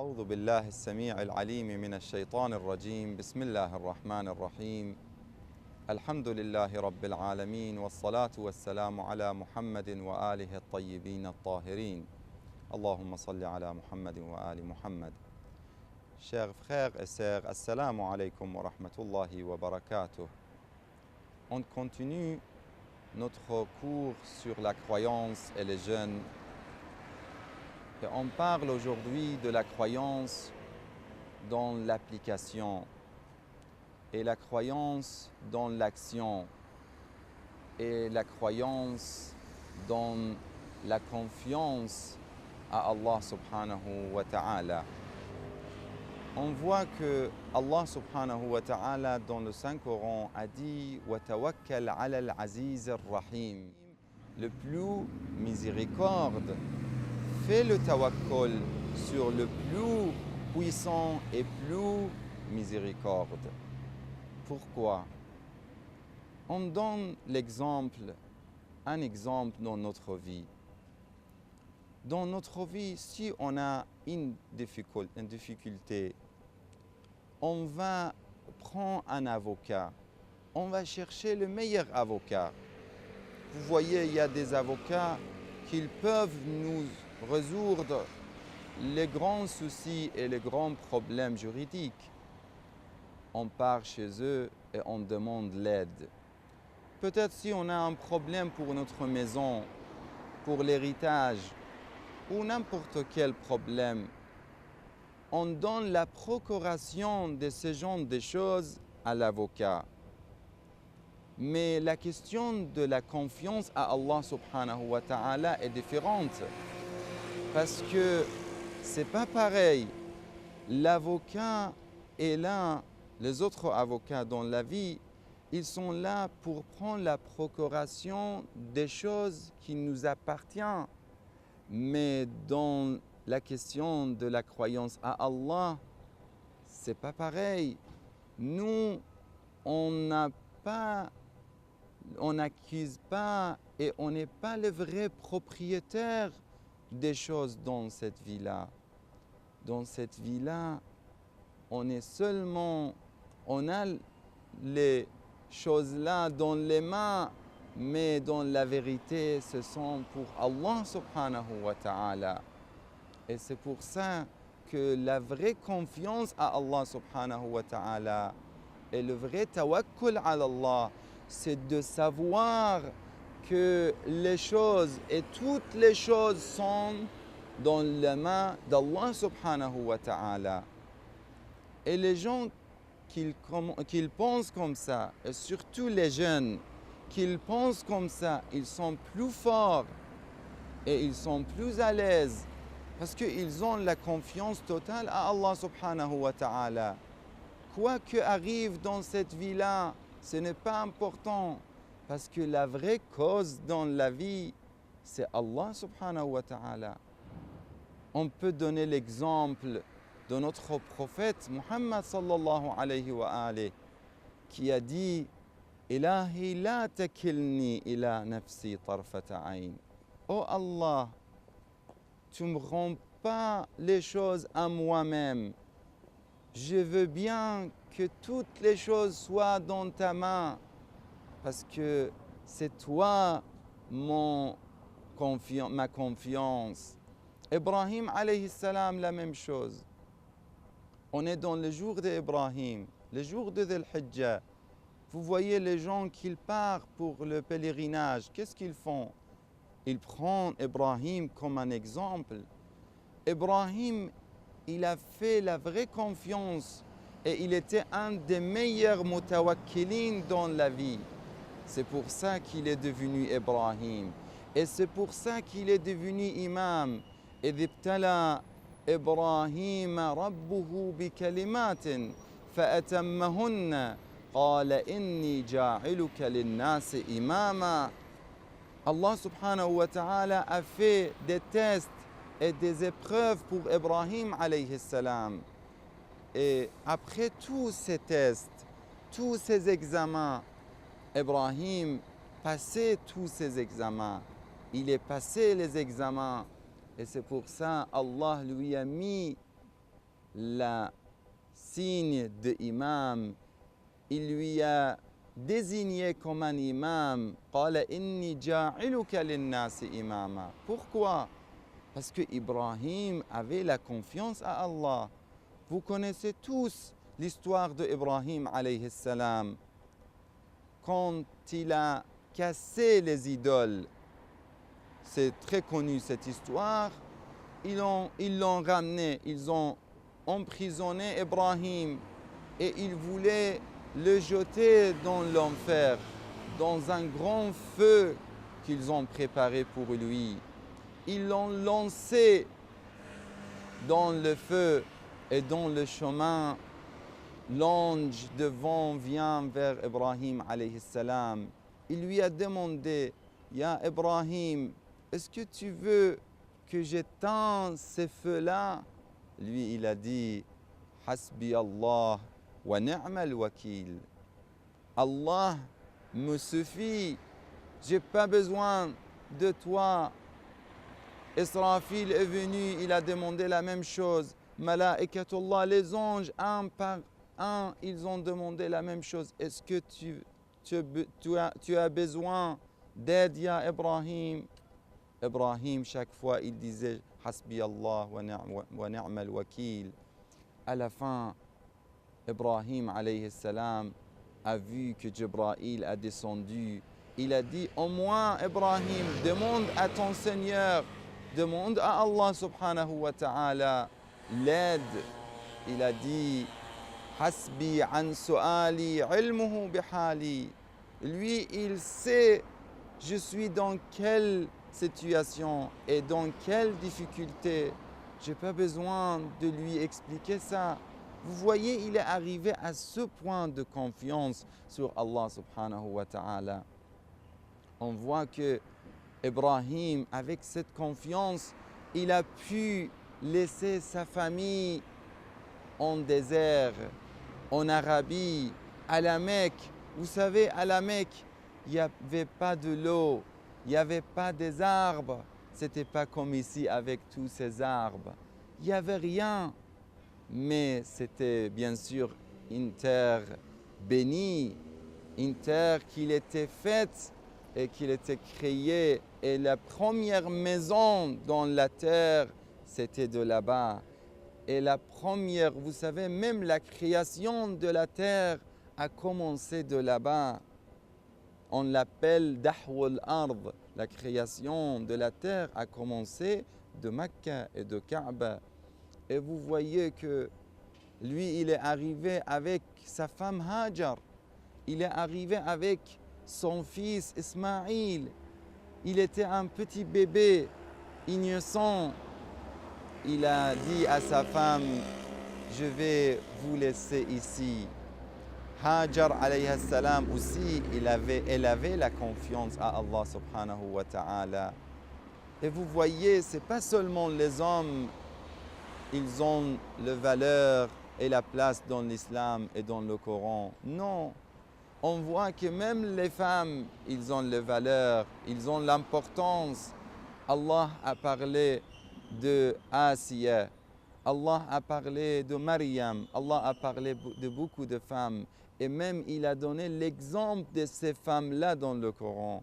أعوذ بالله السميع العليم من الشيطان الرجيم بسم الله الرحمن الرحيم الحمد لله رب العالمين والصلاة والسلام على محمد وآله الطيبين الطاهرين اللهم صل على محمد وآل محمد. Chers frères et sœurs, assalamu alaikum wa rahmatullahi wa barakatuh. On continue notre cours sur la croyance et les jeunes. Et on parle aujourd'hui de la croyance dans l'application et la croyance dans l'action et la croyance dans la confiance à Allah subhanahu wa ta'ala. On voit que Allah subhanahu wa ta'ala dans le Saint-Coran a dit « Wa tawakkal ala al-aziz ar-rahim » le plus miséricorde. Fais le tawakkul sur le plus puissant et plus miséricorde. Pourquoi? On donne un exemple dans notre vie. Dans notre vie, si on a une difficulté, on va prendre un avocat. On va chercher le meilleur avocat. Vous voyez, il y a des avocats qui peuvent nous résoudre les grands soucis et les grands problèmes juridiques. On part chez eux et on demande l'aide. Peut-être si on a un problème pour notre maison, pour l'héritage, ou n'importe quel problème, on donne la procuration de ce genre de choses à l'avocat. Mais la question de la confiance à Allah subhanahu wa ta'ala est différente. Parce que c'est pas pareil. L'avocat est là, les autres avocats dans la vie, ils sont là pour prendre la procuration des choses qui nous appartiennent. Mais dans la question de la croyance à Allah, c'est pas pareil. Nous, on n'accuse pas et on n'est pas le vrai propriétaire des choses dans cette vie-là. Dans cette vie-là, on a les choses-là dans les mains, mais dans la vérité, ce sont pour Allah subhanahu wa ta'ala. Et c'est pour ça que la vraie confiance à Allah subhanahu wa ta'ala et le vrai tawakkul à Allah, c'est de savoir que les choses et toutes les choses sont dans les mains d'Allah subhanahu wa ta'ala. Et les gens qui pensent comme ça, et surtout les jeunes qui pensent comme ça, ils sont plus forts et ils sont plus à l'aise parce qu'ils ont la confiance totale à Allah subhanahu wa ta'ala. Quoi que arrive dans cette vie-là, ce n'est pas important. Parce que la vraie cause dans la vie, c'est Allah subhanahu wa ta'ala. On peut donner l'exemple de notre prophète Muhammad sallallahu alayhi wa alayhi qui a dit « Ilahi la takilni ila nafsi tarfata ayn » Oh Allah, tu ne me rends pas les choses à moi-même. Je veux bien que toutes les choses soient dans ta main. Parce que c'est toi ma confiance. Ibrahim alayhi salam, la même chose. On est dans le jour d'Ibrahim, le jour de Dhul Hijjah. Vous voyez les gens qui partent pour le pèlerinage, qu'est-ce qu'ils font? Ils prennent Ibrahim comme un exemple. Ibrahim, il a fait la vraie confiance et il était un des meilleurs mutawakkilin dans la vie. C'est pour ça qu'il est devenu Ibrahim. Et c'est pour ça qu'il est devenu imam. إذ ابتلى إبراهيم ربه بكلمات فأتمهن قال إني جاعلك للناس إماما. Allah subhanahu wa ta'ala a fait des tests et des épreuves pour Ibrahim alayhi salam. Et après tous ces tests, tous ces examens, Ibrahim passait tous ces examens. Il est passé les examens. Et c'est pour ça Allah lui a mis le signe d'imam, il lui a désigné comme un imam. قال إني جاعلك للناس إماما. Pourquoi? Parce que Ibrahim avait la confiance à Allah. Vous connaissez tous l'histoire d'Ibrahim alayhi salam. Quand il a cassé les idoles, c'est très connu cette histoire, ils l'ont ramené, ils ont emprisonné Ibrahim et ils voulaient le jeter dans l'enfer, dans un grand feu qu'ils ont préparé pour lui. Ils l'ont lancé dans le feu et dans le chemin. L'ange devant vient vers Ibrahim alayhi salam. Il lui a demandé, Ya Ibrahim, est-ce que tu veux que j'éteigne ces feux-là? Lui, il a dit, Hasbi Allah wa ni'mal wakil. Allah me suffit, j'ai pas besoin de toi. Israfil est venu, il a demandé la même chose. Malaikatullah, les anges, un par un, ils ont demandé la même chose. Est-ce que tu as besoin d'aide, ya Ibrahim? Ibrahim, chaque fois, il disait Hasbi Allah wa ni'mal wakil. À la fin, Ibrahim alayhi salam a vu que Jibril a descendu. Il a dit, au moins, Ibrahim, demande à ton Seigneur, demande à Allah subhanahu wa ta'ala l'aide. Il a dit, Hasbi an su'ali ilmuhu bihali. Lui, il sait, je suis dans quelle situation et dans quelle difficulté. Je n'ai pas besoin de lui expliquer ça. Vous voyez, il est arrivé à ce point de confiance sur Allah subhanahu wa ta'ala. On voit que Ibrahim, avec cette confiance, il a pu laisser sa famille en désert, en Arabie, à la Mecque. Vous savez, à la Mecque, il n'y avait pas de l'eau, il n'y avait pas des arbres. Ce n'était pas comme ici avec tous ces arbres. Il n'y avait rien. Mais c'était bien sûr une terre bénie, une terre qui était faite et qui était créée. Et la première maison dans la terre, c'était de là-bas. Et la première, vous savez, même la création de la terre a commencé de là-bas. On l'appelle Dahwul Ard. La création de la terre a commencé de Mecca et de Kaaba. Et vous voyez que lui, il est arrivé avec sa femme Hajar. Il est arrivé avec son fils Ismaïl. Il était un petit bébé innocent. Il a dit à sa femme, je vais vous laisser ici. Hajar alayhi salam aussi, elle avait la confiance à Allah subhanahu wa ta'ala. Et vous voyez, ce n'est pas seulement les hommes, ils ont la valeur et la place dans l'islam et dans le Coran. Non, on voit que même les femmes, ils ont la valeur, ils ont l'importance. Allah a parlé de Asiya, Allah a parlé de Maryam, Allah a parlé de beaucoup de femmes. Et même il a donné l'exemple de ces femmes-là dans le Coran.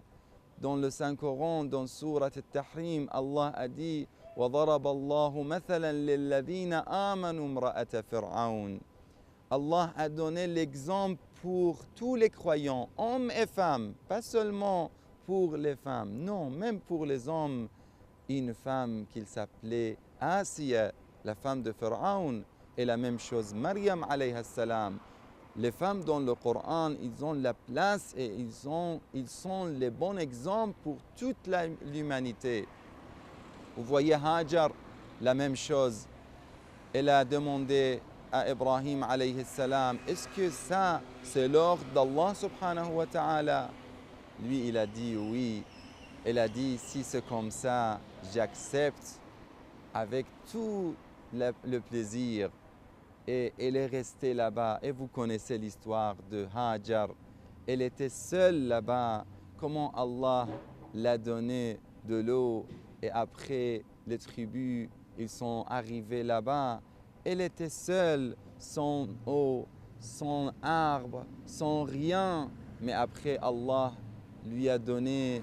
Dans le Saint-Coran, dans Surat al-Tahrim, Allah a dit وَضَرَبَ اللَّهُ مَثَلًا لِلَّذِينَ آمَنُوا امْرَأَةَ فِرْعَوْنَ. Allah a donné l'exemple pour tous les croyants, hommes et femmes, pas seulement pour les femmes, non, même pour les hommes. Une femme qui s'appelait Asiya, la femme de Pharaon, et la même chose Maryam alayhi salam. Les femmes dans le Coran, ils ont la place et ils sont les bons exemples pour toute l'humanité. Vous voyez Hajar, la même chose. Elle a demandé à Ibrahim alayhi salam, est-ce que ça c'est l'ordre d'Allah subhanahu wa ta'ala? Lui il a dit oui. Elle a dit si c'est comme ça, j'accepte avec tout le plaisir. Et elle est restée là-bas. Et vous connaissez l'histoire de Hajar. Elle était seule là-bas. Comment Allah l'a donné de l'eau. Et après, les tribus, ils sont arrivés là-bas. Elle était seule, sans eau, sans arbre, sans rien. Mais après, Allah lui a donné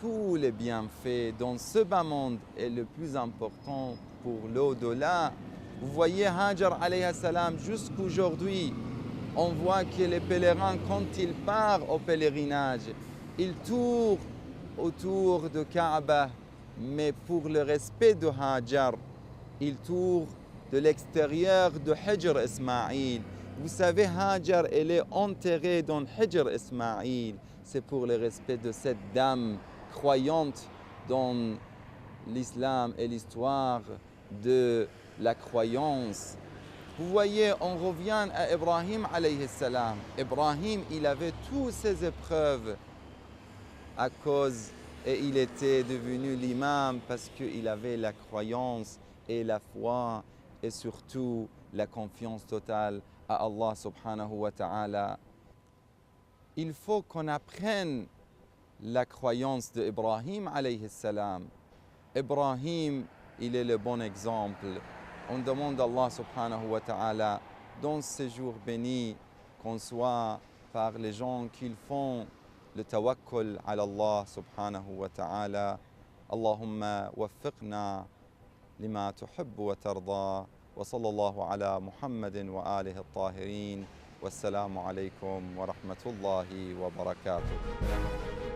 tous les bienfaits dont ce bas monde est le plus important pour l'au-delà. Vous voyez Hajar alayhi salam jusqu'aujourd'hui, on voit que les pèlerins, quand ils partent au pèlerinage, ils tournent autour de Kaaba, mais pour le respect de Hajar, ils tournent de l'extérieur de Hijr Ismaïl. Vous savez, Hajar, elle est enterrée dans Hijr Ismaïl. C'est pour le respect de cette dame croyante dans l'islam et l'histoire de la croyance. Vous voyez, on revient à Ibrahim alayhi salam. Ibrahim, il avait toutes ces épreuves à cause, et il était devenu l'imam parce qu'il avait la croyance et la foi et surtout la confiance totale à Allah subhanahu wa ta'ala. Il faut qu'on apprenne la croyance d'Ibrahim alayhi salam. Ibrahim, il est le bon exemple. On demande à Allah subhanahu wa ta'ala, dans ces jours bénis, qu'on soit par les gens qui font le tawakkul ala Allah subhanahu wa ta'ala. Allahumma waffiqna lima tuhibbu wa tarda. Wa sallallahu ala Muhammadin wa alihi al-tahirin. Wassalamu alaykum wa rahmatullahi wa barakatuh.